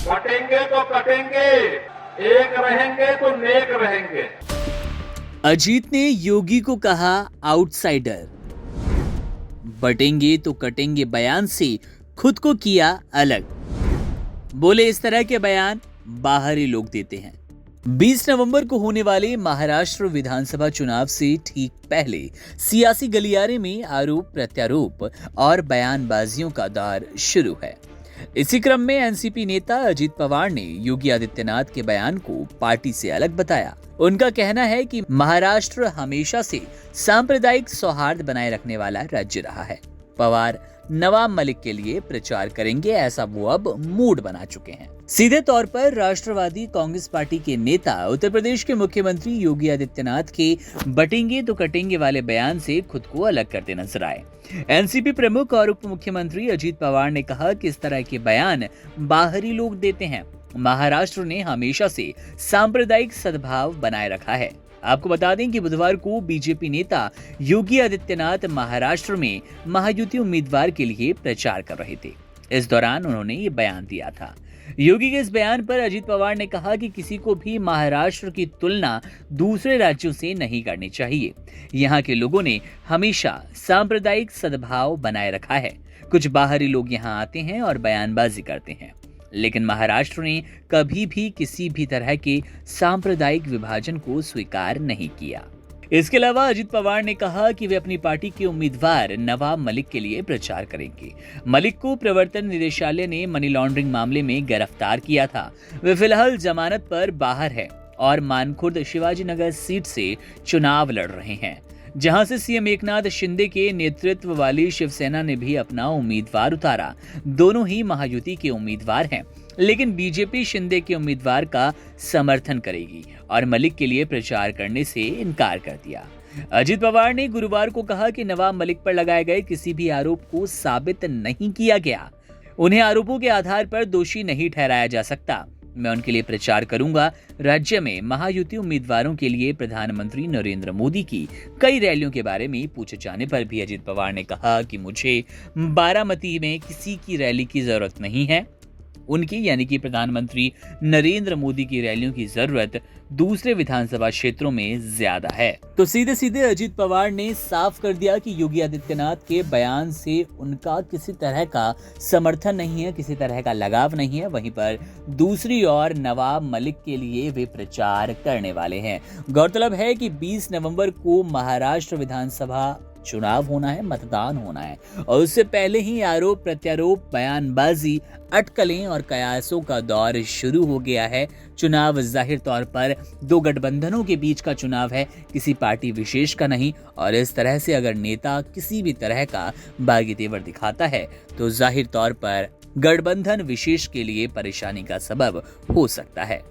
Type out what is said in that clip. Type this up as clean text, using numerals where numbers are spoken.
बटेंगे तो कटेंगे, एक रहेंगे तो नेक रहेंगे। अजीत ने योगी को कहा आउटसाइडर। बटेंगे तो कटेंगे बयान से खुद को किया अलग। बोले इस तरह के बयान बाहरी लोग देते हैं। 20 नवंबर को होने वाले महाराष्ट्र विधानसभा चुनाव से ठीक पहले सियासी गलियारे में आरोप प्रत्यारोप और बयानबाजियों का दौर शुरू है। इसी क्रम में एनसीपी नेता अजीत पवार ने योगी आदित्यनाथ के बयान को पार्टी से अलग बताया। उनका कहना है कि महाराष्ट्र हमेशा से सांप्रदायिक सौहार्द बनाए रखने वाला राज्य रहा है। पवार नवाब मलिक के लिए प्रचार करेंगे, ऐसा वो अब मूड बना चुके हैं। सीधे तौर पर राष्ट्रवादी कांग्रेस पार्टी के नेता उत्तर प्रदेश के मुख्यमंत्री योगी आदित्यनाथ के बटेंगे तो कटेंगे वाले बयान से खुद को अलग करते नजर आए। एनसीपी प्रमुख और उप मुख्यमंत्री अजीत पवार ने कहा कि इस तरह के बयान बाहरी लोग देते हैं। महाराष्ट्र ने हमेशा से सांप्रदायिक सद्भाव बनाए रखा है। आपको बता दें कि बुधवार को बीजेपी नेता योगी आदित्यनाथ महाराष्ट्र में महायुति उम्मीदवार के लिए प्रचार कर रहे थे। इस दौरान उन्होंने ये बयान दिया था। योगी के इस बयान पर अजीत पवार ने कहा कि किसी को भी महाराष्ट्र की तुलना दूसरे राज्यों से नहीं करनी चाहिए। यहाँ के लोगों ने हमेशा सांप्रदायिक सद्भाव बनाए रखा है। कुछ बाहरी लोग यहाँ आते हैं और बयानबाजी करते हैं, लेकिन महाराष्ट्र ने कभी भी किसी भी तरह के सांप्रदायिक विभाजन को स्वीकार नहीं किया। इसके अलावा अजीत पवार ने कहा कि वे अपनी पार्टी के उम्मीदवार नवाब मलिक के लिए प्रचार करेंगे। मलिक को प्रवर्तन निदेशालय ने मनी लॉन्ड्रिंग मामले में गिरफ्तार किया था। वे फिलहाल जमानत पर बाहर है और मानखुर्द शिवाजी नगर सीट से चुनाव लड़ रहे हैं, जहां से सीएम एकनाथ शिंदे के नेतृत्व वाली शिवसेना ने भी अपना उम्मीदवार उतारा। दोनों ही महायुति के उम्मीदवार हैं, लेकिन बीजेपी शिंदे के उम्मीदवार का समर्थन करेगी और मलिक के लिए प्रचार करने से इनकार कर दिया। अजीत पवार ने गुरुवार को कहा कि नवाब मलिक पर लगाए गए किसी भी आरोप को साबित नहीं किया गया। उन्हें आरोपों के आधार पर दोषी नहीं ठहराया जा सकता। मैं उनके लिए प्रचार करूंगा। राज्य में महायुति उम्मीदवारों के लिए प्रधानमंत्री नरेंद्र मोदी की कई रैलियों के बारे में पूछे जाने पर भी अजीत पवार ने कहा कि मुझे बारामती में किसी की रैली की जरूरत नहीं है। उनकी यानी कि प्रधानमंत्री नरेंद्र मोदी की रैलियों की जरूरत दूसरे विधानसभा क्षेत्रों में ज्यादा है। तो सीधे सीधे अजीत पवार ने साफ कर दिया कि योगी आदित्यनाथ के बयान से उनका किसी तरह का समर्थन नहीं है, किसी तरह का लगाव नहीं है। वहीं पर दूसरी ओर नवाब मलिक के लिए वे प्रचार करने वाले हैं। गौरतलब है कि 20 नवंबर को महाराष्ट्र विधानसभा चुनाव होना है, मतदान होना है, और उससे पहले ही आरोप प्रत्यारोप, बयानबाजी, अटकलें और कयासों का दौर शुरू हो गया है। चुनाव जाहिर तौर पर दो गठबंधनों के बीच का चुनाव है, किसी पार्टी विशेष का नहीं। और इस तरह से अगर नेता किसी भी तरह का बागी तेवर दिखाता है तो जाहिर तौर पर गठबंधन विशेष के लिए परेशानी का सबब हो सकता है।